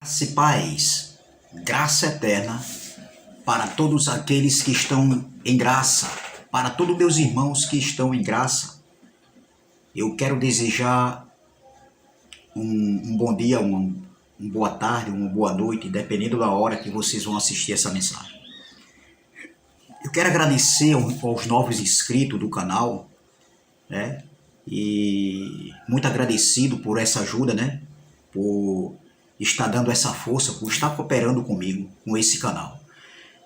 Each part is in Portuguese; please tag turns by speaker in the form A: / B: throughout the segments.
A: Graça e paz, graça eterna para todos aqueles que estão em graça, para todos meus irmãos que estão em graça. Eu quero desejar um bom dia, uma boa tarde, uma boa noite, dependendo da hora que vocês vão assistir essa mensagem. Eu quero agradecer aos novos inscritos do canal, né? E muito agradecido por essa ajuda, né? Por estar dando essa força, por estar cooperando comigo, com esse canal.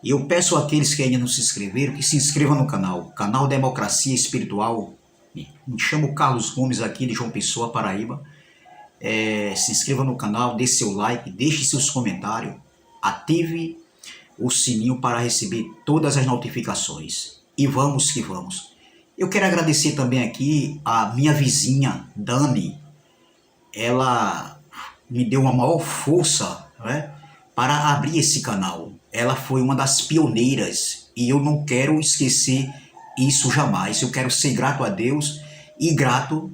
A: E eu peço àqueles que ainda não se inscreveram, que se inscrevam no canal Democracia Espiritual. Me chamo Carlos Gomes aqui de João Pessoa, Paraíba. Se inscreva no canal, dê seu like, deixe seus comentários, ative o sininho para receber todas as notificações. E vamos que vamos. Eu quero agradecer também aqui a minha vizinha, Dani. Ela me deu uma maior força, né, para abrir esse canal. Ela foi uma das pioneiras e eu não quero esquecer isso jamais. Eu quero ser grato a Deus e grato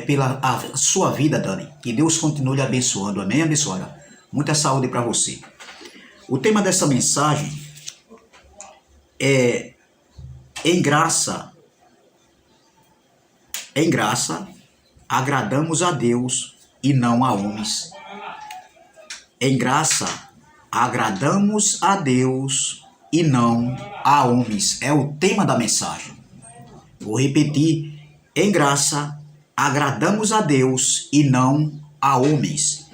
A: pela sua vida, Dani. Que Deus continue lhe abençoando. Amém, abençoada? Muita saúde para você. O tema dessa mensagem é em graça, agradamos a Deus e não a homens. Em graça, agradamos a Deus e não a homens. É o tema da mensagem. Vou repetir. Em graça, agradamos a Deus e não a homens.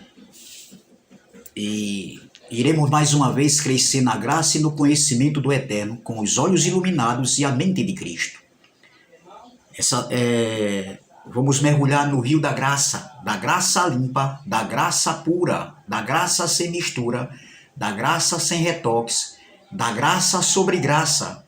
A: E iremos mais uma vez crescer na graça e no conhecimento do Eterno, com os olhos iluminados e a mente de Cristo. Vamos mergulhar no rio da graça limpa, da graça pura, da graça sem mistura, da graça sem retoques, da graça sobre graça,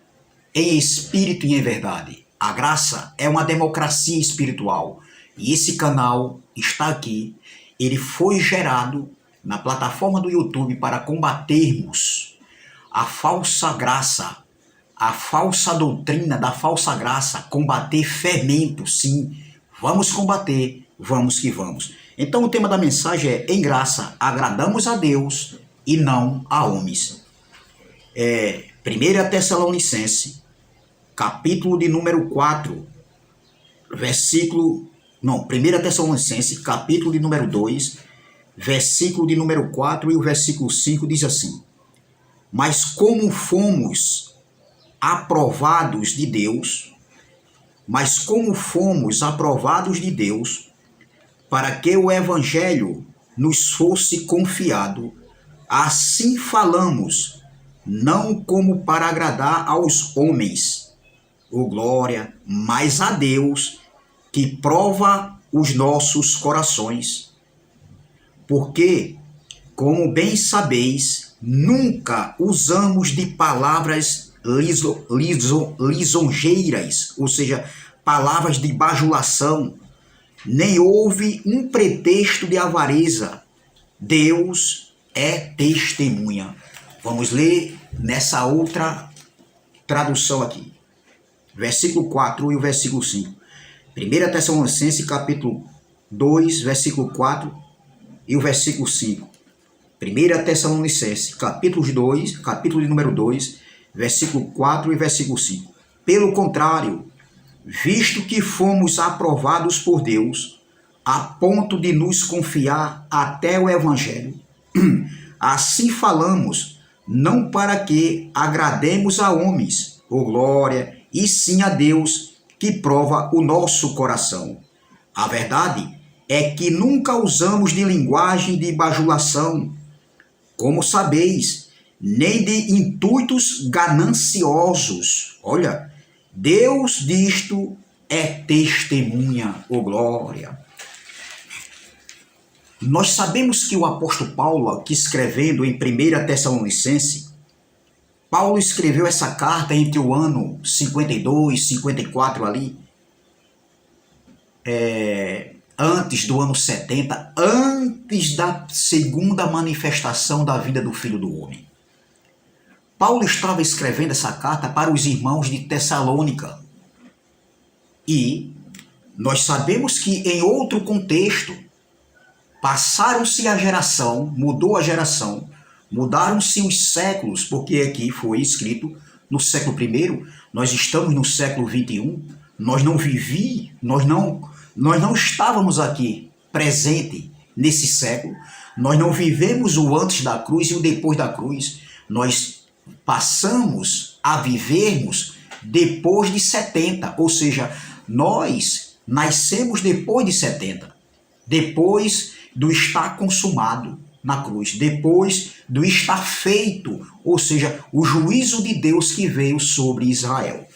A: em espírito e em verdade. A graça é uma democracia espiritual e esse canal está aqui. Ele foi gerado na plataforma do YouTube para combatermos a falsa graça, a falsa doutrina da falsa graça, combater fermento, sim. Vamos combater, vamos que vamos. Então o tema da mensagem é: em graça, agradamos a Deus e não a homens. 1 Tessalonicenses, capítulo de número 4, versículo... Não, 1 Tessalonicenses, capítulo de número 2, versículo de número 4 e o versículo 5 diz assim: mas como fomos aprovados de Deus, para que o Evangelho nos fosse confiado, assim falamos, não como para agradar aos homens, glória, mas a Deus, que prova os nossos corações. Porque, como bem sabeis, nunca usamos de palavras lisonjeiras, ou seja, palavras de bajulação, nem houve um pretexto de avareza. Deus é testemunha. Vamos ler nessa outra tradução aqui. Versículo 4 e o versículo 5. 1 Tessalonicenses, capítulo 2, versículo 4 e o versículo 5. 1 Tessalonicenses, capítulo de número 2, versículo 4 e versículo 5. Pelo contrário, visto que fomos aprovados por Deus, a ponto de nos confiar até o Evangelho, assim falamos, não para que agrademos a homens, glória, e sim a Deus, que prova o nosso coração. A verdade é que nunca usamos de linguagem de bajulação, como sabeis, nem de intuitos gananciosos. Olha, Deus disto é testemunha, glória. Nós sabemos que o apóstolo Paulo, aqui escrevendo em 1 Tessalonicenses, Paulo escreveu essa carta entre o ano 52, 54 ali, antes do ano 70, antes da segunda manifestação da vida do Filho do Homem. Paulo estava escrevendo essa carta para os irmãos de Tessalônica. E nós sabemos que em outro contexto, passaram-se a geração, mudou a geração, mudaram-se os séculos, porque aqui foi escrito no século I, nós estamos no século XXI, nós não estávamos aqui presente nesse século, nós não vivemos o antes da cruz e o depois da cruz, nós passamos a vivermos depois de 70, ou seja, nós nascemos depois de 70, depois do estar consumado na cruz, depois do estar feito, ou seja, o juízo de Deus que veio sobre Israel.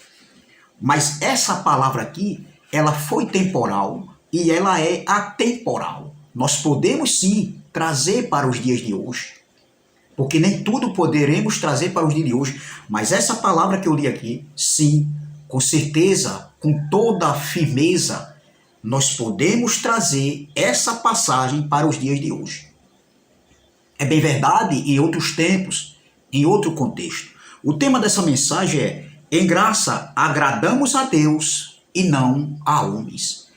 A: Mas essa palavra aqui, ela foi temporal e ela é atemporal. Nós podemos sim trazer para os dias de hoje, porque nem tudo poderemos trazer para os dias de hoje, mas essa palavra que eu li aqui, sim, com certeza, com toda a firmeza, nós podemos trazer essa passagem para os dias de hoje. É bem verdade em outros tempos, em outro contexto. O tema dessa mensagem é: em graça agradamos a Deus e não a homens.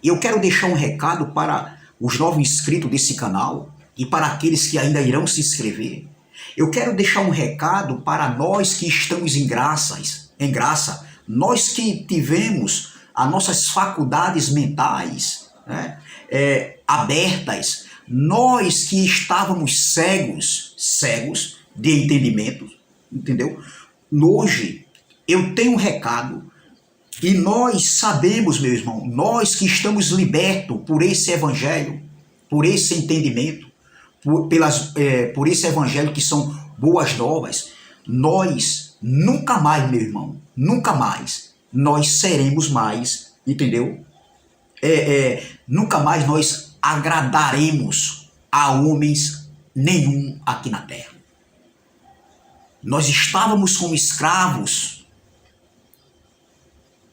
A: E eu quero deixar um recado para os novos inscritos desse canal e para aqueles que ainda irão se inscrever. Eu quero deixar um recado para nós que estamos em graça, nós que tivemos as nossas faculdades mentais, né, abertas, nós que estávamos cegos de entendimento, entendeu? Hoje eu tenho um recado e nós sabemos, meu irmão, nós que estamos libertos por esse evangelho, por esse entendimento, por esse evangelho que são boas novas, nós nunca mais, meu irmão, nunca mais nós seremos mais, entendeu? Nunca mais nós agradaremos a homens nenhum aqui na terra. Nós estávamos como escravos.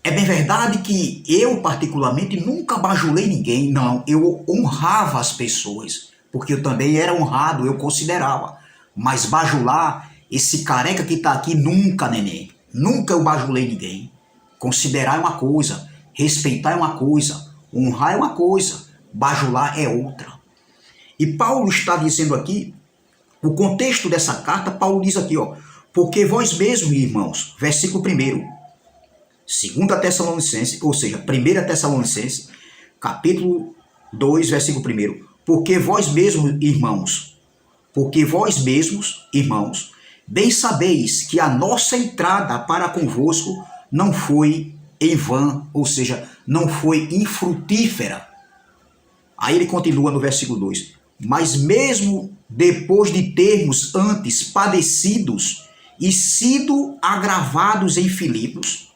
A: É bem verdade que eu, particularmente, nunca bajulei ninguém, não. Eu honrava as pessoas, porque eu também era honrado, eu considerava. Mas bajular, esse careca que está aqui, nunca, neném. Nunca eu bajulei ninguém. Considerar é uma coisa, respeitar é uma coisa, honrar é uma coisa, bajular é outra. E Paulo está dizendo aqui, o contexto dessa carta, Paulo diz aqui, ó, porque vós mesmos, irmãos, versículo 1, 2 Tessalonicenses, ou seja, 1 Tessalonicenses, capítulo 2, versículo 1, porque vós mesmos, irmãos, bem sabeis que a nossa entrada para convosco não foi em vão, ou seja, não foi infrutífera. Aí ele continua no versículo 2, mas mesmo depois de termos antes padecidos e sido agravados em Filipos,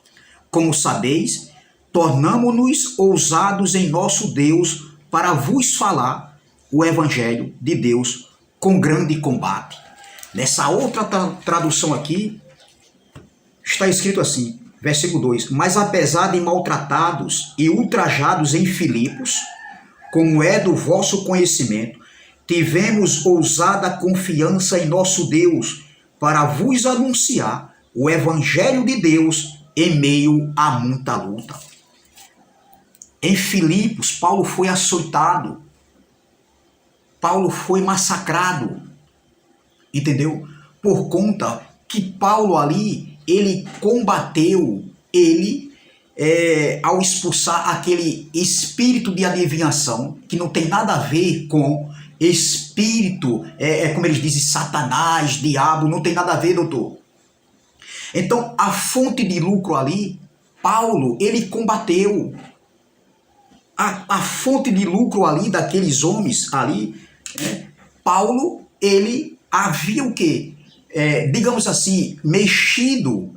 A: como sabeis, tornamo-nos ousados em nosso Deus para vos falar o evangelho de Deus com grande combate. Nessa outra tradução aqui, está escrito assim, versículo 2, mas apesar de maltratados e ultrajados em Filipos, como é do vosso conhecimento, tivemos ousada confiança em nosso Deus para vos anunciar o evangelho de Deus em meio a muita luta. Em Filipos, Paulo foi açoitado, Paulo foi massacrado, entendeu? Por conta que Paulo ali, ele combateu, ao expulsar aquele espírito de adivinhação, que não tem nada a ver com espírito, como eles dizem, Satanás, diabo, não tem nada a ver, doutor. Então, a fonte de lucro ali, Paulo, ele combateu. A fonte de lucro ali, daqueles homens ali, Paulo, ele havia o quê? Digamos assim, mexido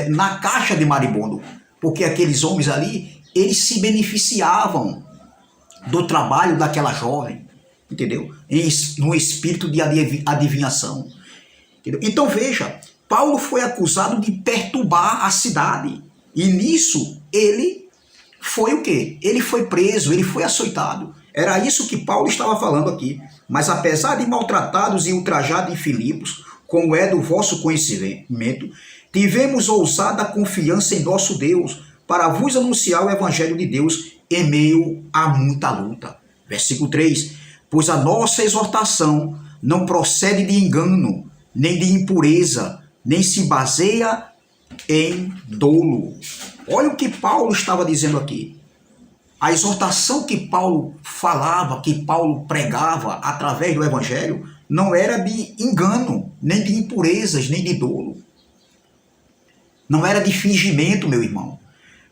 A: na caixa de maribondo, porque aqueles homens ali, eles se beneficiavam do trabalho daquela jovem, entendeu? No espírito de adivinhação. Entendeu? Então veja, Paulo foi acusado de perturbar a cidade, e nisso ele foi o quê? Ele foi preso, ele foi açoitado. Era isso que Paulo estava falando aqui. Mas apesar de maltratados e ultrajados em Filipos, como é do vosso conhecimento, tivemos ousada confiança em nosso Deus para vos anunciar o evangelho de Deus em meio a muita luta. Versículo 3. pois a nossa exortação não procede de engano, nem de impureza, nem se baseia em dolo. Olha o que Paulo estava dizendo aqui. A exortação que Paulo falava, que Paulo pregava através do Evangelho, não era de engano, nem de impurezas, nem de dolo. Não era de fingimento, meu irmão.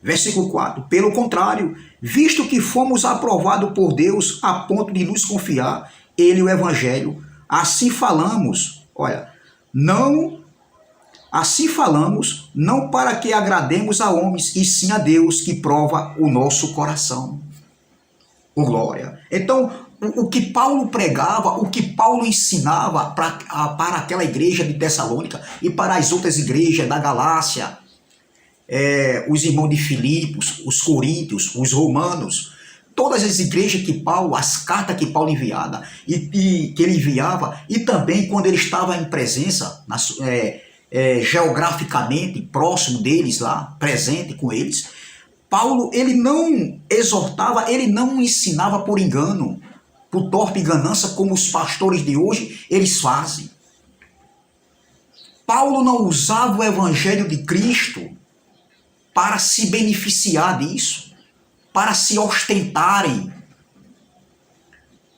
A: Versículo 4. Pelo contrário, visto que fomos aprovados por Deus a ponto de nos confiar Ele o Evangelho, assim falamos, olha, assim falamos, não para que agrademos a homens, e sim a Deus, que prova o nosso coração. Oh, glória! Então, o que Paulo pregava, o que Paulo ensinava para aquela igreja de Tessalônica e para as outras igrejas da Galácia, os irmãos de Filipos, os coríntios, os romanos, todas as igrejas que Paulo, as cartas que Paulo enviava, e que ele enviava, e também quando ele estava em presença, geograficamente próximo deles lá, presente com eles, Paulo, ele não exortava, ele não ensinava por engano, por torpe ganância, como os pastores de hoje, eles fazem. Paulo não usava o evangelho de Cristo para se beneficiar disso, para se ostentarem.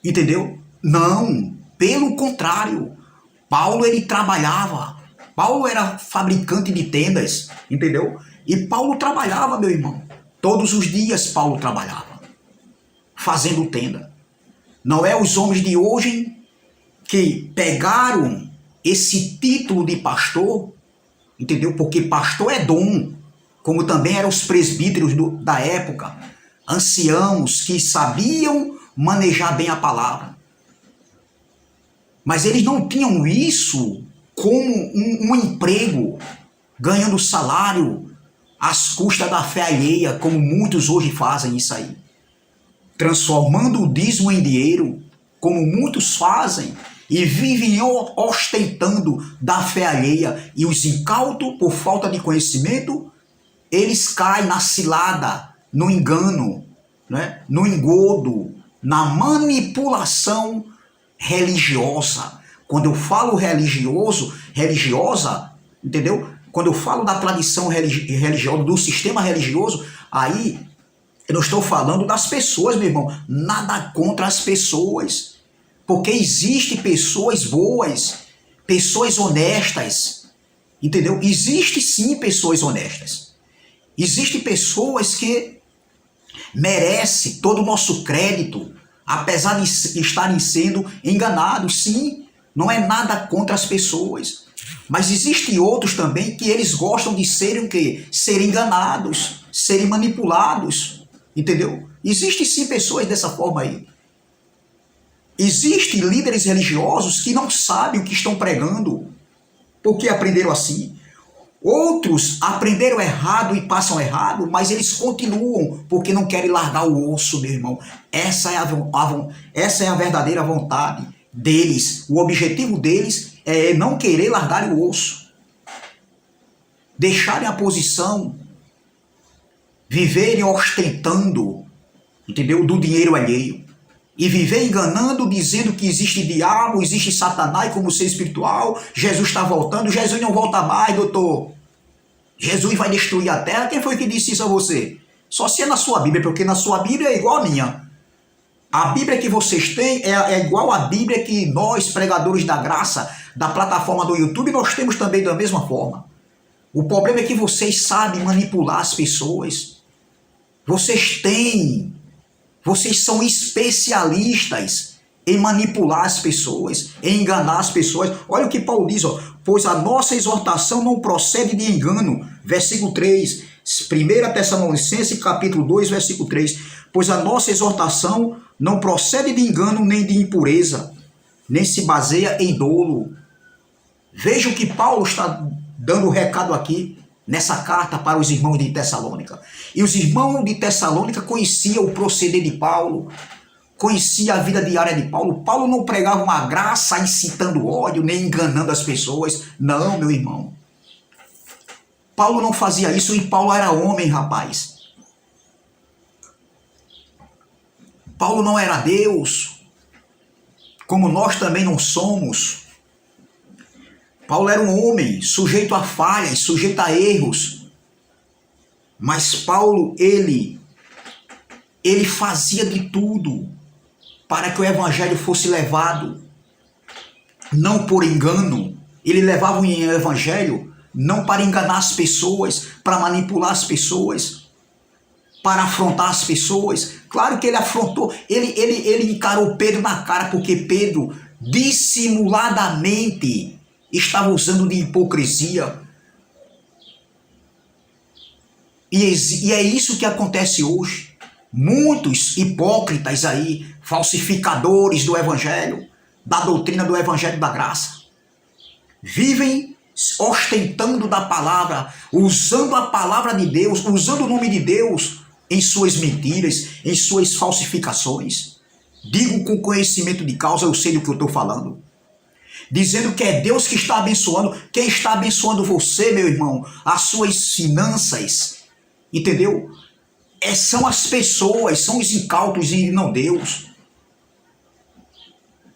A: Entendeu? Não, pelo contrário. Paulo, ele trabalhava. Paulo era fabricante de tendas, entendeu? E Paulo trabalhava, meu irmão. Todos os dias Paulo trabalhava, fazendo tenda. Não é os homens de hoje que pegaram esse título de pastor, entendeu? Porque pastor é dom, como também eram os presbíteros da época, anciãos que sabiam manejar bem a palavra. Mas eles não tinham isso como um emprego, ganhando salário às custas da fé alheia, como muitos hoje fazem isso aí. Transformando o dízimo em dinheiro, como muitos fazem, e vivem ostentando da fé alheia, e os incautos, por falta de conhecimento, eles caem na cilada, no engano, né? No engodo, na manipulação religiosa. Quando eu falo religiosa, entendeu? Quando eu falo da tradição religiosa, do sistema religioso, aí eu não estou falando das pessoas, meu irmão. Nada contra as pessoas. Porque existem pessoas boas, pessoas honestas, entendeu? Existem sim pessoas honestas. Existem pessoas que merecem todo o nosso crédito, apesar de estarem sendo enganados. Sim, não é nada contra as pessoas. Mas existem outros também que eles gostam de serem o quê? Serem enganados, serem manipulados, entendeu? Existem sim pessoas dessa forma aí. Existem líderes religiosos que não sabem o que estão pregando, porque aprenderam assim. Outros aprenderam errado e passam errado, mas eles continuam porque não querem largar o osso, meu irmão. Essa é a verdadeira vontade deles. O objetivo deles é não querer largar o osso, deixarem a posição, viverem ostentando, entendeu? Do dinheiro alheio. E viver enganando, dizendo que existe diabo, existe Satanás como ser espiritual, Jesus está voltando, Jesus não volta mais, doutor. Jesus vai destruir a terra. Quem foi que disse isso a você? Só se é na sua Bíblia, porque na sua Bíblia é igual a minha. A Bíblia que vocês têm é igual à Bíblia que nós, pregadores da graça, da plataforma do YouTube, nós temos também da mesma forma. O problema é que vocês sabem manipular as pessoas. Vocês são especialistas em manipular as pessoas, em enganar as pessoas. Olha o que Paulo diz, ó, pois a nossa exortação não procede de engano. Versículo 3, 1 Tessalonicenses, capítulo 2, versículo 3. Pois a nossa exortação não procede de engano nem de impureza, nem se baseia em dolo. Veja o que Paulo está dando o recado aqui, nessa carta para os irmãos de Tessalônica. E os irmãos de Tessalônica conheciam o proceder de Paulo, conheciam a vida diária de Paulo. Paulo não pregava uma graça incitando ódio, nem enganando as pessoas. Não, meu irmão. Paulo não fazia isso, e Paulo era homem, rapaz. Paulo não era Deus. como nós também não somos. Paulo era um homem sujeito a falhas, sujeito a erros. Mas Paulo, ele fazia de tudo para que o evangelho fosse levado, não por engano. Ele levava o evangelho não para enganar as pessoas, para manipular as pessoas, para afrontar as pessoas. Claro que ele afrontou, ele encarou Pedro na cara, porque Pedro dissimuladamente estava usando de hipocrisia. E é isso que acontece hoje. Muitos hipócritas aí, falsificadores do evangelho, da doutrina do evangelho da graça, vivem ostentando da palavra, usando a palavra de Deus, usando o nome de Deus em suas mentiras, em suas falsificações. Digo com conhecimento de causa, eu sei do que eu estou falando. Dizendo que é Deus que está abençoando. Quem está abençoando você, meu irmão? As suas finanças. Entendeu? São as pessoas, são os incautos e não Deus.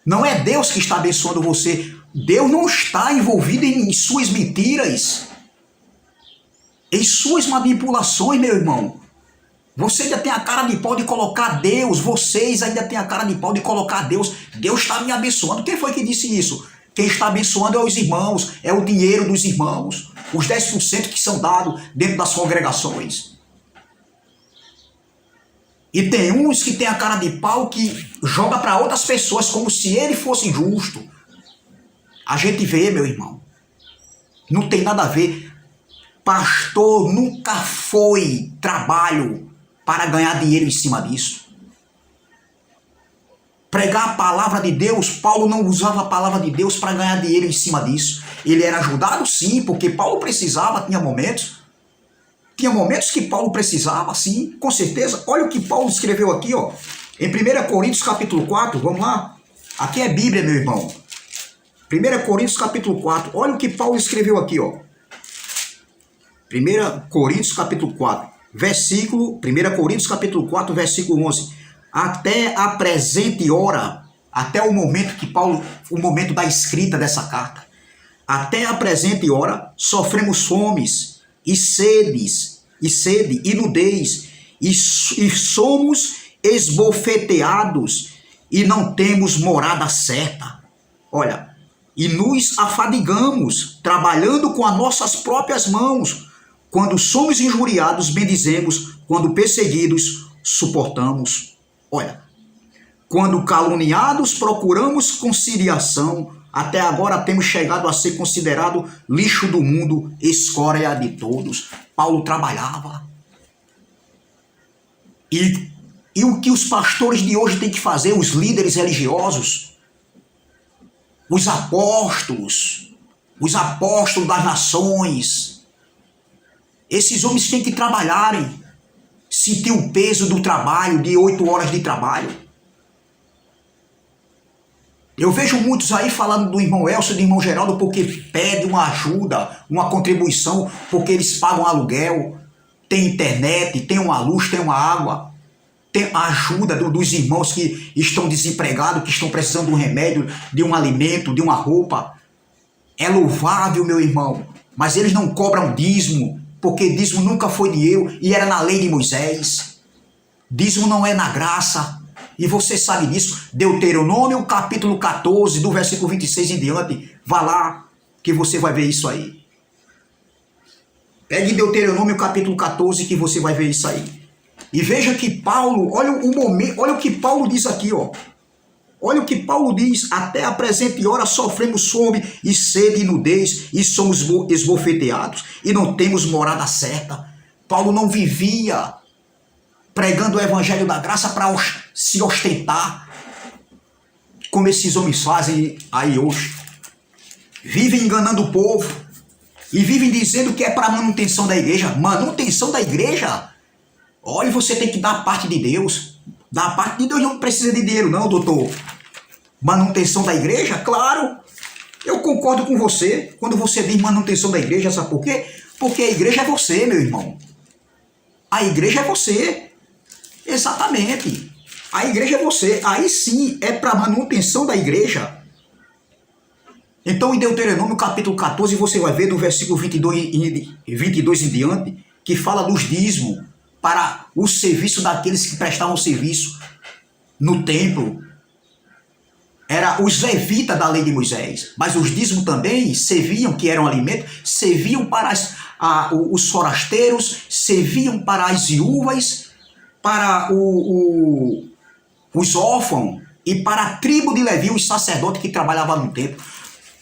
A: Não é Deus que está abençoando você. Deus não está envolvido em suas mentiras, em suas manipulações, meu irmão. Você ainda tem a cara de pau de colocar Deus. Vocês ainda têm a cara de pau de colocar Deus. Deus está me abençoando. Quem foi que disse isso? Quem está abençoando é os irmãos, é o dinheiro dos irmãos, os 10% que são dados dentro das congregações. E tem uns que tem a cara de pau que joga para outras pessoas como se ele fosse justo. A gente vê, meu irmão, não tem nada a ver. Pastor nunca foi trabalho para ganhar dinheiro em cima disso. Pregar a palavra de Deus, Paulo não usava a palavra de Deus para ganhar dinheiro em cima disso. Ele era ajudado sim, porque Paulo precisava, tinha momentos que Paulo precisava, sim, com certeza. Olha o que Paulo escreveu aqui, ó, em 1 Coríntios capítulo 4, vamos lá. Aqui é Bíblia, meu irmão. 1 Coríntios capítulo 4, olha o que Paulo escreveu aqui, ó. 1 Coríntios capítulo 4, versículo, 1 Coríntios capítulo 4, versículo 11. Até a presente hora, até o momento que Paulo, o momento da escrita dessa carta, até a presente hora, sofremos fomes e sede, e nudez, e somos esbofeteados, e não temos morada certa. Olha, e nos afadigamos, trabalhando com as nossas próprias mãos. Quando somos injuriados, bendizemos, quando perseguidos, suportamos. Olha, quando caluniados, procuramos conciliação. Até agora temos chegado a ser considerado lixo do mundo, escória de todos. Paulo trabalhava. E o que os pastores de hoje têm que fazer, os líderes religiosos, os apóstolos das nações, esses homens têm que trabalharem, sentir o peso do trabalho, de 8 horas de trabalho. Eu vejo muitos aí falando do irmão Elcio e do irmão Geraldo porque pedem uma ajuda, uma contribuição, porque eles pagam aluguel, tem internet, tem uma luz, tem uma água, tem a ajuda dos irmãos que estão desempregados, que estão precisando de um remédio, de um alimento, de uma roupa. É louvável, meu irmão, mas eles não cobram dízimo, porque dízimo nunca foi dinheiro e era na lei de Moisés. Dízimo não é na graça. E você sabe disso. Deuteronômio capítulo 14, do versículo 26 em diante. Vá lá que você vai ver isso aí. Pegue Deuteronômio capítulo 14 que você vai ver isso aí. E veja que Paulo, olha o que Paulo diz aqui, ó. Olha o que Paulo diz: até a presente hora sofremos fome e sede e nudez, e somos esbofeteados, e não temos morada certa. Paulo não vivia pregando o evangelho da graça para se ostentar, como esses homens fazem aí hoje. Vivem enganando o povo, e vivem dizendo que é para manutenção da igreja. Manutenção da igreja? Olha, você tem que dar a parte de Deus. Da parte de Deus não precisa de dinheiro não, doutor. Manutenção da igreja? Claro, eu concordo com você quando você diz manutenção da igreja, sabe por quê? Porque a igreja é você, meu irmão. A igreja é você. Exatamente. A igreja é você. Aí sim é para manutenção da igreja. Então, em Deuteronômio capítulo 14, você vai ver do versículo 22 em diante, que fala dos dízimos para o serviço daqueles que prestavam serviço no templo. Era os levitas da lei de Moisés, mas os dízimos também serviam, que eram alimento, serviam para os forasteiros, serviam para as viúvas, para os órfãos e para a tribo de Levi, os sacerdotes que trabalhavam no templo.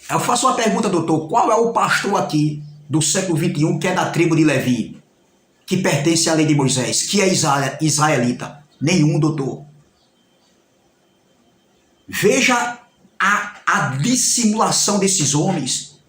A: Eu faço uma pergunta, doutor, qual é o pastor aqui do século XXI que é da tribo de Levi, que pertence à lei de Moisés, que é israelita? Nenhum, doutor. Veja a dissimulação desses homens,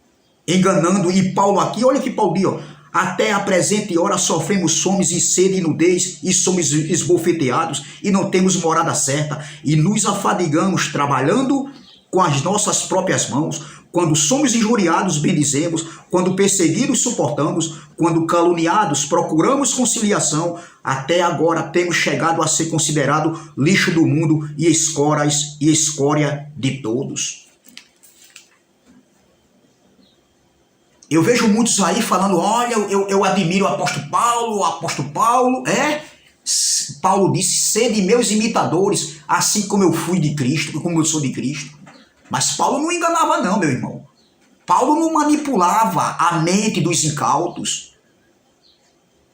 A: enganando. E Paulo aqui, olha que Paulo diz, ó, até a presente hora sofremos fome e sede e nudez, e somos esbofeteados, e não temos morada certa, e nos afadigamos trabalhando com as nossas próprias mãos. Quando somos injuriados, bendizemos. Quando perseguidos, suportamos. Quando caluniados, procuramos conciliação. Até agora temos chegado a ser considerado lixo do mundo e escória de todos. Eu vejo muitos aí falando, olha, eu admiro o apóstolo Paulo, Paulo disse, sede meus imitadores, assim como eu fui de Cristo, como eu sou de Cristo. Mas Paulo não enganava não, meu irmão. Paulo não manipulava a mente dos incautos.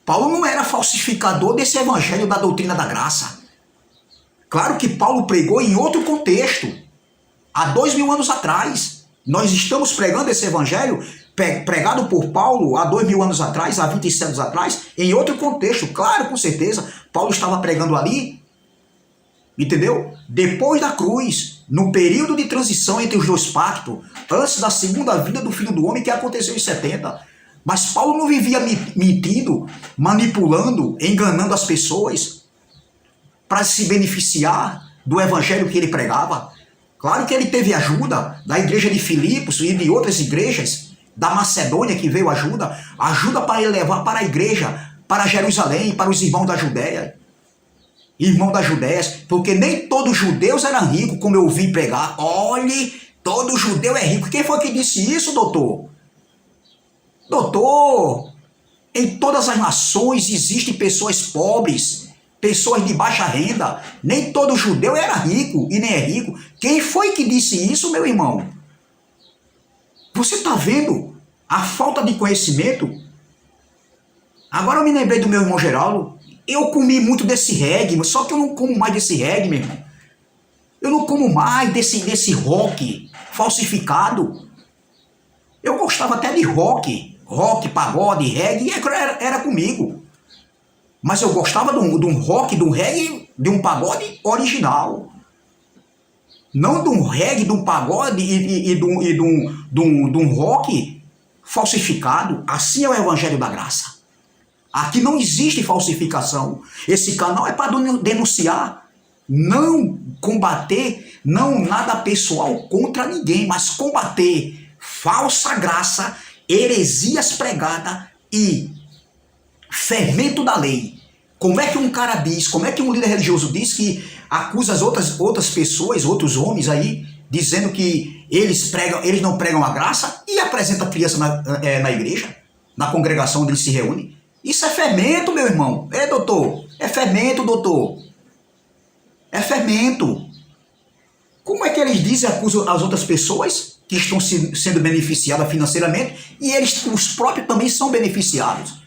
A: Paulo não era falsificador desse evangelho da doutrina da graça. Claro que Paulo pregou em outro contexto, há 2000 anos atrás. Nós estamos pregando esse evangelho pregado por Paulo há 2000 anos atrás, há 27 anos atrás, em outro contexto. Claro, com certeza, Paulo estava pregando ali, entendeu? Depois da cruz, no período de transição entre os dois pactos, antes da segunda vinda do Filho do Homem, que aconteceu em 70. Mas Paulo não vivia mentindo, manipulando, enganando as pessoas para se beneficiar do evangelho que ele pregava. Claro que ele teve ajuda da igreja de Filipos e de outras igrejas, da Macedônia, que veio ajuda para ele levar para a igreja, para Jerusalém, para os irmãos da Judéia. Irmão das Judéias, porque nem todos os judeus eram ricos, como eu ouvi pregar. Olhe, todo judeu é rico. Quem foi que disse isso, doutor? Doutor, em todas as nações existem pessoas pobres, pessoas de baixa renda. Nem todo judeu era rico e nem é rico. Quem foi que disse isso, meu irmão? Você está vendo a falta de conhecimento? Agora eu me lembrei do meu irmão Geraldo. Eu comi muito desse reggae, só que eu não como mais desse reggae, meu irmão. Eu não como mais desse rock falsificado. Eu gostava até de rock, pagode, reggae, era comigo. Mas eu gostava de um rock, de um reggae, de um pagode original. Não de um reggae, de um pagode e de um rock falsificado. Assim é o evangelho da graça. Aqui não existe falsificação. Esse canal é para denunciar, não combater, não nada pessoal contra ninguém, mas combater falsa graça, heresias pregadas e fermento da lei. Como é que um cara diz, como é que um líder religioso diz que acusa as outras pessoas, outros homens aí, dizendo que eles não pregam a graça e apresenta criança na igreja, na congregação onde eles se reúnem? Isso é fermento, meu irmão. Doutor? É fermento, doutor. É fermento. Como é que eles dizem, acusam as outras pessoas que estão sendo beneficiadas financeiramente e eles, os próprios, também são beneficiados?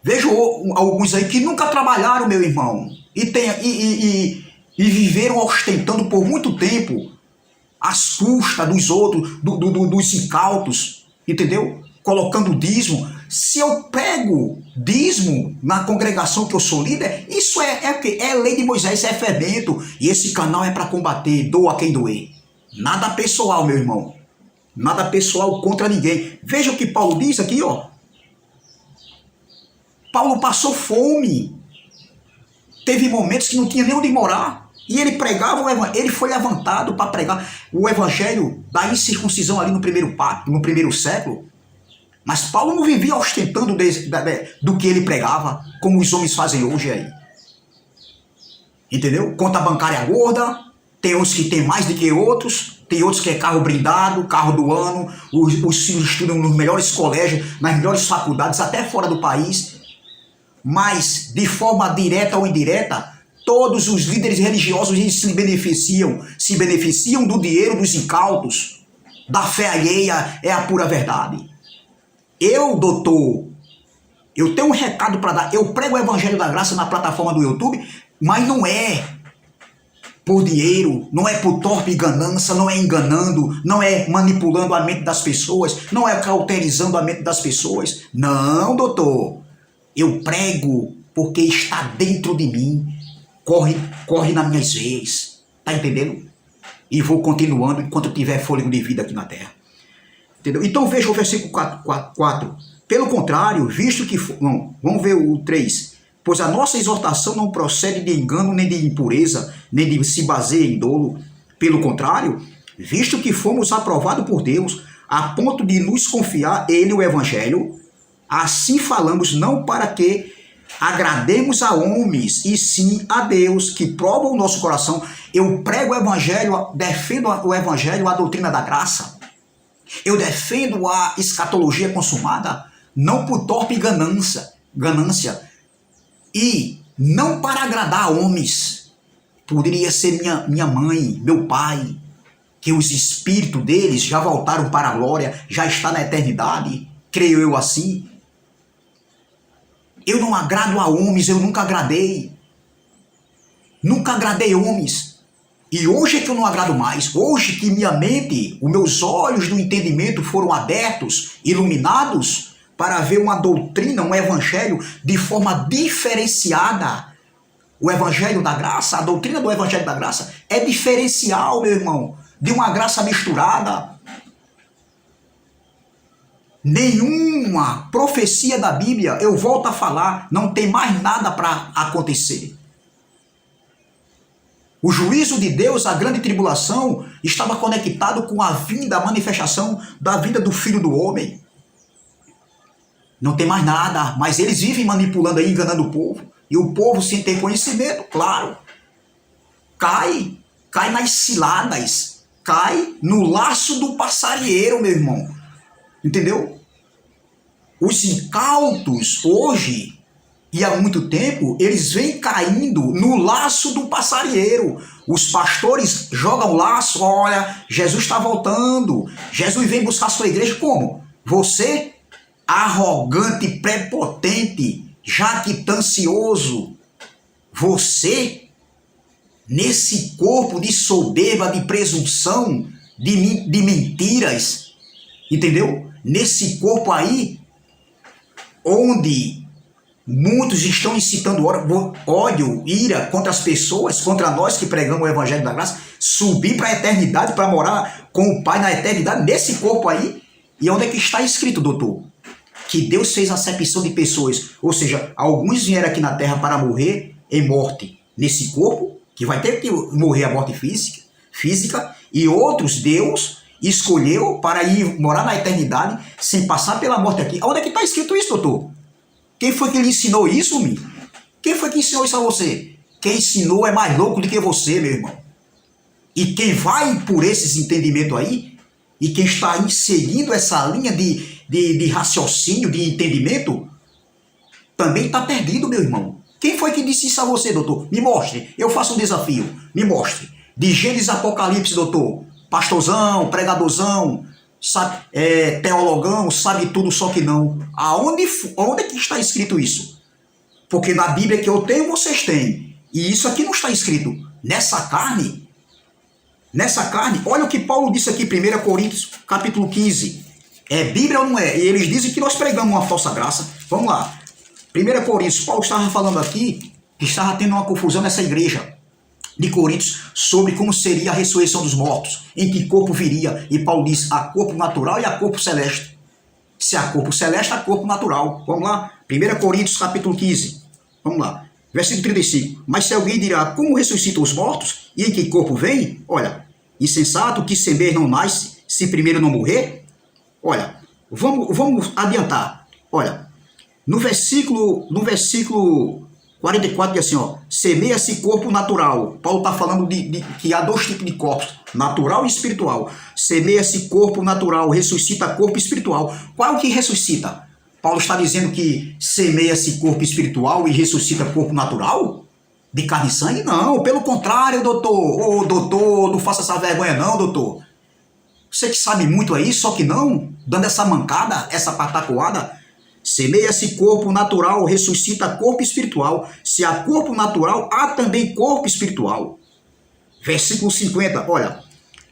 A: Vejo alguns aí que nunca trabalharam, meu irmão, e viveram ostentando por muito tempo às custas dos outros, dos incautos, entendeu? Colocando dízimo. Se eu pego dízimo na congregação que eu sou líder, isso é lei de Moisés, é fermento. E esse canal é para combater, doa quem doer. Nada pessoal, meu irmão. Nada pessoal contra ninguém. Veja o que Paulo diz aqui, ó. Paulo passou fome. Teve momentos que não tinha nem onde morar. E ele pregava o evangelho. Ele foi levantado para pregar o evangelho da incircuncisão ali no primeiro século. Mas Paulo não vivia ostentando do que ele pregava, como os homens fazem hoje aí. entendeu? Conta bancária gorda, tem uns que tem mais do que outros, tem outros que é carro blindado, carro do ano, os filhos estudam nos melhores colégios, nas melhores faculdades, até fora do país, mas de forma direta ou indireta, todos os líderes religiosos eles se beneficiam do dinheiro dos incautos, da fé alheia, é a pura verdade. Eu, doutor, eu tenho um recado para dar, eu prego o Evangelho da Graça na plataforma do YouTube, mas não é por dinheiro, não é por torpe ganância, não é enganando, não é manipulando a mente das pessoas, não é cauterizando a mente das pessoas. Não, doutor. Eu prego porque está dentro de mim, corre nas minhas veias. Tá entendendo? E vou continuando enquanto eu tiver fôlego de vida aqui na terra. Entendeu? Então veja o versículo 4. Pelo contrário, visto que... Não, vamos ver o 3. Pois a nossa exortação não procede de engano, nem de impureza, nem de se baseia em dolo. Pelo contrário, visto que fomos aprovados por Deus, a ponto de nos confiar Ele o Evangelho, assim falamos não para que agrademos a homens, e sim a Deus, que prova o nosso coração. Eu prego o Evangelho, defendo o Evangelho, a doutrina da graça. Eu defendo a escatologia consumada, não por torpe ganância, e não para agradar homens. Poderia ser minha mãe, meu pai, que os espíritos deles já voltaram para a glória, já está na eternidade, creio eu assim. Eu não agrado a homens, eu nunca agradei. Nunca agradei homens. E hoje é que eu não agrado mais. Hoje que minha mente, os meus olhos do entendimento foram abertos, iluminados, para ver uma doutrina, um evangelho de forma diferenciada. O evangelho da graça, a doutrina do evangelho da graça é diferencial, meu irmão, de uma graça misturada. Nenhuma profecia da Bíblia, eu volto a falar, não tem mais nada para acontecer. O juízo de Deus, a grande tribulação, estava conectado com a vinda, a manifestação da vida do Filho do Homem. Não tem mais nada, mas eles vivem manipulando aí, enganando o povo. E o povo, sem ter conhecimento, claro, cai nas ciladas, cai no laço do passarinheiro, meu irmão. Entendeu? Os incautos hoje, e há muito tempo, eles vêm caindo no laço do passarinheiro. Os pastores jogam laço, olha, Jesus está voltando, Jesus vem buscar a sua igreja. Como? Você, arrogante, prepotente, jactancioso, você, nesse corpo de soberba, de presunção, de mentiras, entendeu? Nesse corpo aí, onde muitos estão incitando ódio, ira contra as pessoas, contra nós que pregamos o Evangelho da Graça, subir para a eternidade, para morar com o Pai na eternidade, nesse corpo aí. E onde é que está escrito, doutor? Que Deus fez acepção de pessoas, ou seja, alguns vieram aqui na terra para morrer em morte nesse corpo, que vai ter que morrer a morte física, e outros Deus escolheu para ir morar na eternidade sem passar pela morte aqui. Onde é que está escrito isso, doutor? Quem foi que lhe ensinou isso, meu? Quem foi que ensinou isso a você? Quem ensinou é mais louco do que você, meu irmão. E quem vai por esses entendimentos aí, e quem está seguindo essa linha de raciocínio, de entendimento, também está perdido, meu irmão. Quem foi que disse isso a você, doutor? Me mostre. Eu faço um desafio. Me mostre. De Gênesis Apocalipse, doutor. Pastorzão, pregadorzão, sabe, teologão, sabe tudo, só que não. Onde é que está escrito isso? Porque na Bíblia que eu tenho, vocês têm. E isso aqui não está escrito. Nessa carne, olha o que Paulo disse aqui, 1 Coríntios, capítulo 15. É Bíblia ou não é? E eles dizem que nós pregamos uma falsa graça. Vamos lá. 1 Coríntios, Paulo estava falando aqui que estava tendo uma confusão nessa igreja de Coríntios sobre como seria a ressurreição dos mortos, em que corpo viria. E Paulo diz, há corpo natural e há corpo celeste. Se há corpo celeste, há corpo natural. Vamos lá. 1 Coríntios, capítulo 15. Vamos lá. Versículo 35. Mas se alguém dirá, como ressuscitam os mortos e em que corpo vem? Olha, insensato que semear não nasce, se primeiro não morrer? Olha, vamos adiantar. Olha, no versículo 44 diz assim, ó, semeia-se corpo natural. Paulo está falando que há dois tipos de corpos, natural e espiritual. Semeia-se corpo natural, ressuscita corpo espiritual. Qual é o que ressuscita? Paulo está dizendo que semeia-se corpo espiritual e ressuscita corpo natural? De carne e sangue? Não, pelo contrário, doutor. Ô, doutor, não faça essa vergonha não, doutor. Você que sabe muito aí, só que não, dando essa mancada, essa patacoada. Semeia-se corpo natural, ressuscita corpo espiritual. Se há corpo natural, há também corpo espiritual. Versículo 50, olha.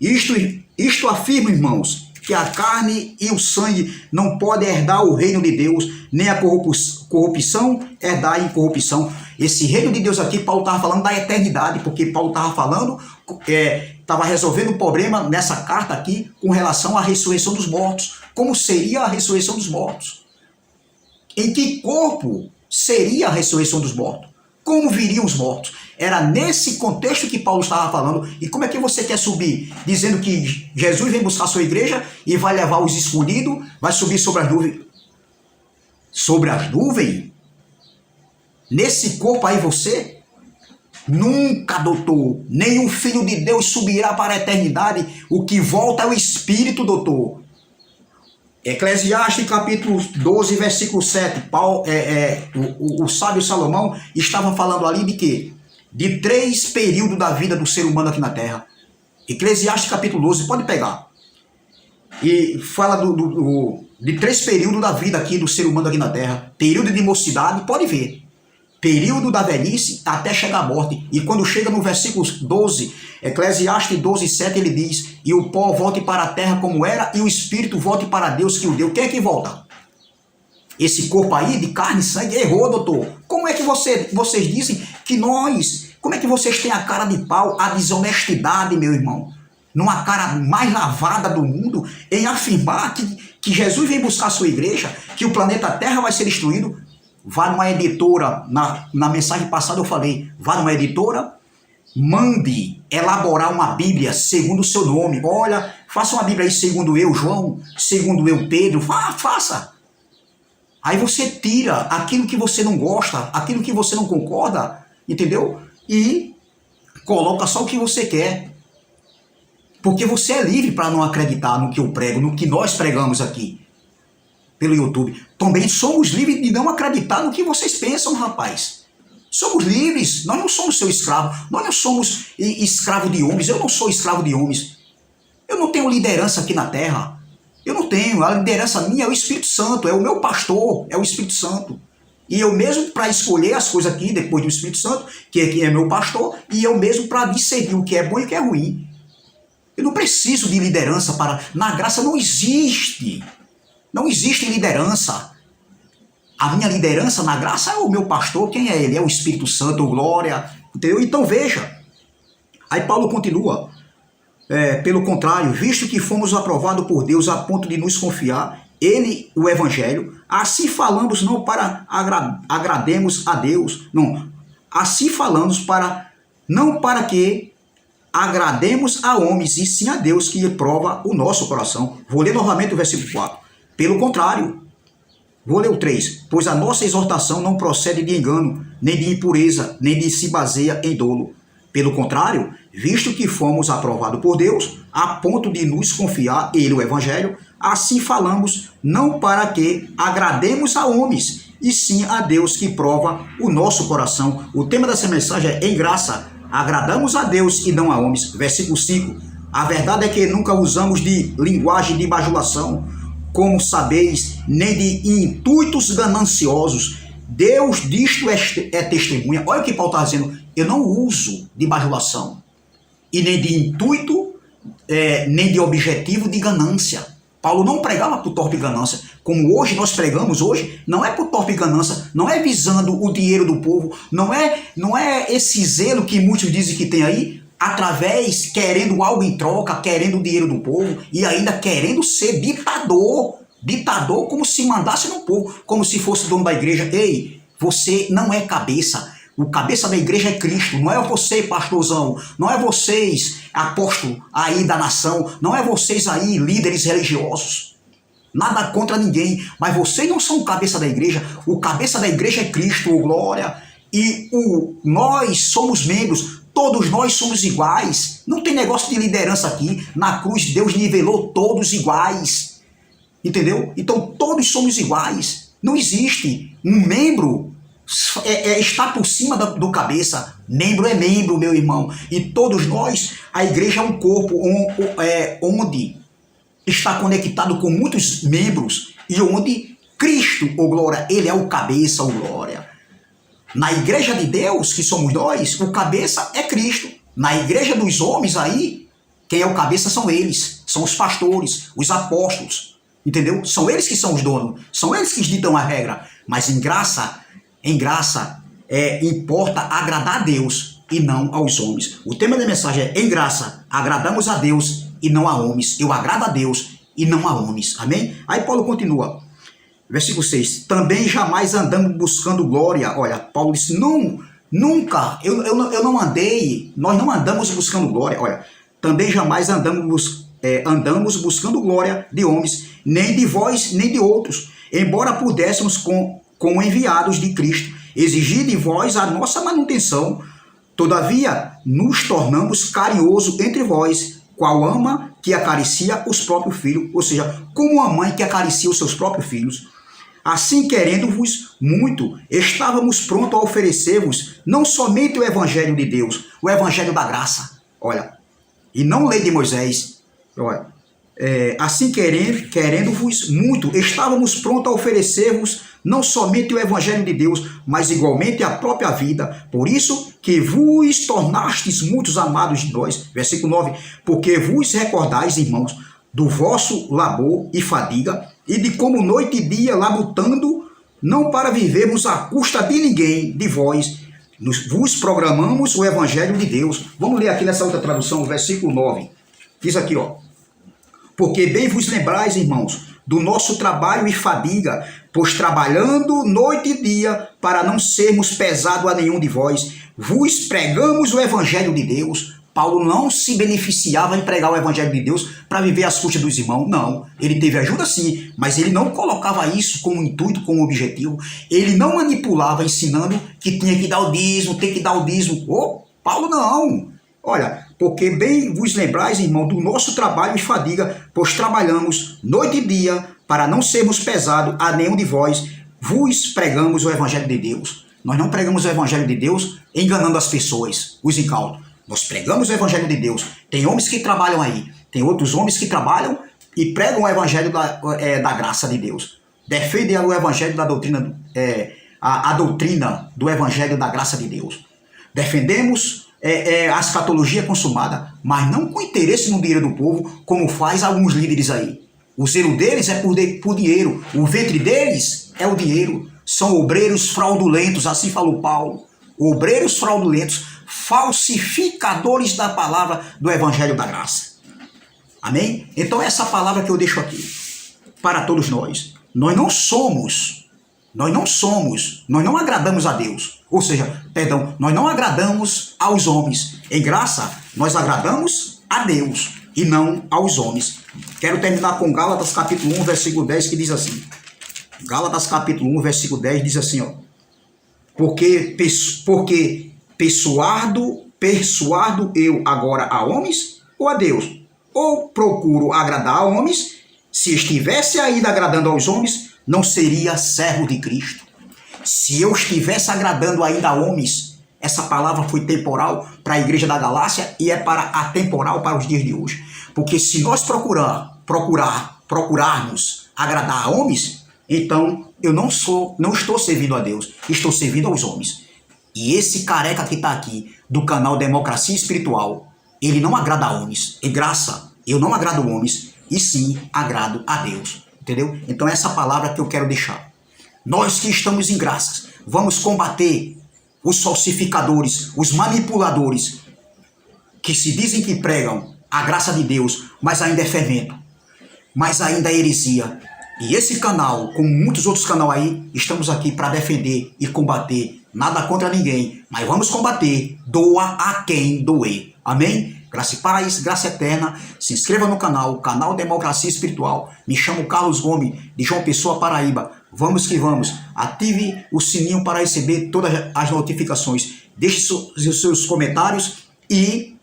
A: Isto afirma, irmãos, que a carne e o sangue não podem herdar o reino de Deus, nem a corrupção herdar a incorrupção. Esse reino de Deus aqui, Paulo estava falando da eternidade, porque Paulo estava falando, estava resolvendo o problema nessa carta aqui com relação à ressurreição dos mortos. Como seria a ressurreição dos mortos? Em que corpo seria a ressurreição dos mortos? Como viriam os mortos? Era nesse contexto que Paulo estava falando. E como é que você quer subir? Dizendo que Jesus vem buscar a sua igreja e vai levar os escolhidos, vai subir sobre as nuvens. Sobre as nuvens? Nesse corpo aí você? Nunca, doutor. Nenhum filho de Deus subirá para a eternidade. O que volta é o Espírito, doutor. Eclesiastes capítulo 12, versículo 7, o sábio Salomão estava falando ali de quê? De 3 períodos da vida do ser humano aqui na Terra. Eclesiastes capítulo 12, pode pegar. E fala de 3 períodos da vida aqui do ser humano aqui na Terra. Período de mocidade, pode ver. Período da velhice até chegar à morte. E quando chega no versículo 12, Eclesiastes 12, 7, ele diz: e o pó volte para a terra como era, e o espírito volte para Deus que o deu. Quem é que volta? Esse corpo aí de carne e sangue errou, doutor. Como é que vocês dizem que nós... Como é que vocês têm a cara de pau, a desonestidade, meu irmão? Numa cara mais lavada do mundo, em afirmar que Jesus vem buscar a sua igreja, que o planeta Terra vai ser destruído. Vá numa editora, na mensagem passada eu falei, vá numa editora, mande elaborar uma Bíblia segundo o seu nome. Olha, faça uma Bíblia aí segundo eu, João, segundo eu, Pedro, faça. Aí você tira aquilo que você não gosta, aquilo que você não concorda, entendeu? E coloca só o que você quer. Porque você é livre para não acreditar no que eu prego, no que nós pregamos aqui pelo YouTube. Também somos livres de não acreditar no que vocês pensam, rapaz. Somos livres, nós não somos seu escravo, nós não somos escravo de homens, eu não sou escravo de homens. Eu não tenho liderança aqui na terra, eu não tenho, a liderança minha é o Espírito Santo, é o meu pastor, é o Espírito Santo. E eu mesmo para escolher as coisas aqui, depois do Espírito Santo, que é meu pastor, e eu mesmo para discernir o que é bom e o que é ruim. Eu não preciso de liderança para... Na graça não existe. Não existe liderança. A minha liderança na graça é o meu pastor. Quem é ele? É o Espírito Santo, glória. Entendeu? Então veja. Aí Paulo continua. Pelo contrário, visto que fomos aprovados por Deus a ponto de nos confiar, ele, o Evangelho, assim falamos não para agrademos a Deus. Não. Assim falamos não para que agrademos a homens, e sim a Deus que prova o nosso coração. Vou ler novamente o versículo 4. Pelo contrário, vou ler o 3. Pois a nossa exortação não procede de engano, nem de impureza, nem de se baseia em dolo. Pelo contrário, visto que fomos aprovados por Deus, a ponto de nos confiar ele, o Evangelho, assim falamos, não para que agrademos a homens, e sim a Deus que prova o nosso coração. O tema dessa mensagem é em graça. Agradamos a Deus e não a homens. Versículo 5. A verdade é que nunca usamos de linguagem de bajulação, como sabeis, nem de intuitos gananciosos. Deus disto é testemunha. Olha o que Paulo está dizendo. Eu não uso de bajulação. E nem de intuito, nem de objetivo de ganância. Paulo não pregava por torpe ganância. Como hoje nós pregamos, hoje, não é por torpe ganância, não é visando o dinheiro do povo, não é esse zelo que muitos dizem que tem aí, através, querendo algo em troca, querendo o dinheiro do povo e ainda querendo ser ditador. Ditador como se mandasse no povo, como se fosse dono da igreja. Ei, você não é cabeça. O cabeça da igreja é Cristo, não é você, pastorzão, não é vocês, apóstolo aí da nação, não é vocês aí, líderes religiosos. Nada contra ninguém, mas vocês não são o cabeça da igreja. O cabeça da igreja é Cristo, oh glória. e nós somos membros, todos nós somos iguais. Não tem negócio de liderança aqui. Na cruz Deus nivelou todos iguais. Entendeu? Então todos somos iguais. Não existe um membro está por cima do cabeça. Membro é membro, meu irmão. E todos nós, a igreja é um corpo onde está conectado com muitos membros e onde Cristo, ô glória, ele é o cabeça, ô glória. Na igreja de Deus, que somos nós, o cabeça é Cristo. Na igreja dos homens aí, quem é o cabeça são eles, são os pastores, os apóstolos, entendeu? São eles que são os donos, são eles que ditam a regra. Mas em graça importa agradar a Deus e não aos homens. O tema da mensagem é: em graça, agradamos a Deus e não a homens. Eu agrado a Deus e não a homens. Amém? Aí Paulo continua. Versículo 6. Também jamais andamos buscando glória. Olha, Paulo disse, nunca, nós não andamos buscando glória. Olha, também jamais andamos buscando glória de homens, nem de vós, nem de outros, embora pudéssemos com enviados de Cristo exigir de vós a nossa manutenção. Todavia, nos tornamos carinhosos entre vós, qual ama que acaricia os próprios filhos, ou seja, como uma mãe que acaricia os seus próprios filhos. Assim, querendo-vos muito, estávamos prontos a oferecer-vos não somente o Evangelho de Deus, o Evangelho da graça, olha, e não lei de Moisés. Olha, assim, querendo-vos muito, estávamos prontos a oferecer-vos não somente o Evangelho de Deus, mas igualmente a própria vida. Por isso que vos tornastes muitos amados de nós. Versículo 9. Porque vos recordais, irmãos, do vosso labor e fadiga, e de como noite e dia labutando, não para vivermos à custa de ninguém, de vós, vos programamos o Evangelho de Deus. Vamos ler aqui nessa outra tradução, o versículo 9. Diz aqui, ó. Porque bem vos lembrais, irmãos, do nosso trabalho e fadiga, pois trabalhando noite e dia, para não sermos pesados a nenhum de vós, vos pregamos o Evangelho de Deus. Paulo não se beneficiava em pregar o Evangelho de Deus para viver às custas dos irmãos, não. Ele teve ajuda sim, mas ele não colocava isso como intuito, como objetivo. Ele não manipulava ensinando que tinha que dar o dízimo, tem que dar o dízimo. Paulo não. Olha, porque bem vos lembrais, irmão, do nosso trabalho e fadiga, pois trabalhamos noite e dia para não sermos pesados a nenhum de vós, vos pregamos o Evangelho de Deus. Nós não pregamos o Evangelho de Deus enganando as pessoas, os incautos. Nós pregamos o Evangelho de Deus. Tem homens que trabalham aí, tem outros homens que trabalham e pregam o Evangelho da graça de Deus. Defendem o Evangelho da doutrina, a doutrina do Evangelho da graça de Deus. Defendemos a escatologia consumada, mas não com interesse no dinheiro do povo, como faz alguns líderes aí. O zelo deles é por dinheiro, o ventre deles é o dinheiro. São obreiros fraudulentos, assim falou Paulo. Obreiros fraudulentos, falsificadores da palavra do Evangelho da graça. Amém? Então essa palavra que eu deixo aqui para todos nós. Nós não agradamos a Deus. Ou seja, nós não agradamos aos homens. Em graça, nós agradamos a Deus e não aos homens. Quero terminar com Gálatas capítulo 1, versículo 10, que diz assim. Gálatas capítulo 1, versículo 10 diz assim, ó. Porque persuado eu agora a homens ou a Deus? Ou procuro agradar a homens? Se estivesse ainda agradando aos homens, não seria servo de Cristo. Se eu estivesse agradando ainda a homens, essa palavra foi temporal para a igreja da Galácia e é atemporal para os dias de hoje. Porque se nós procurarmos agradar a homens, então eu não estou servindo a Deus, estou servindo aos homens. E esse careca que está aqui do canal Democracia Espiritual, ele não agrada a homens. É graça, eu não agrado homens, e sim agrado a Deus. Entendeu? Então essa palavra que eu quero deixar. Nós que estamos em graças, vamos combater os falsificadores, os manipuladores, que se dizem que pregam a graça de Deus, mas ainda é fermento, mas ainda é heresia. E esse canal, como muitos outros canais aí, estamos aqui para defender e combater. Nada contra ninguém, mas vamos combater. Doa a quem doer. Amém? Graça e paz, graça eterna. Se inscreva no canal Democracia Espiritual. Me chamo Carlos Gomes, de João Pessoa, Paraíba. Vamos que vamos. Ative o sininho para receber todas as notificações. Deixe os seus comentários e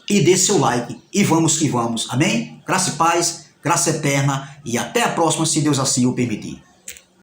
A: dê seu like. E vamos que vamos. Amém? Graça e paz, graça eterna. E até a próxima, se Deus assim o permitir.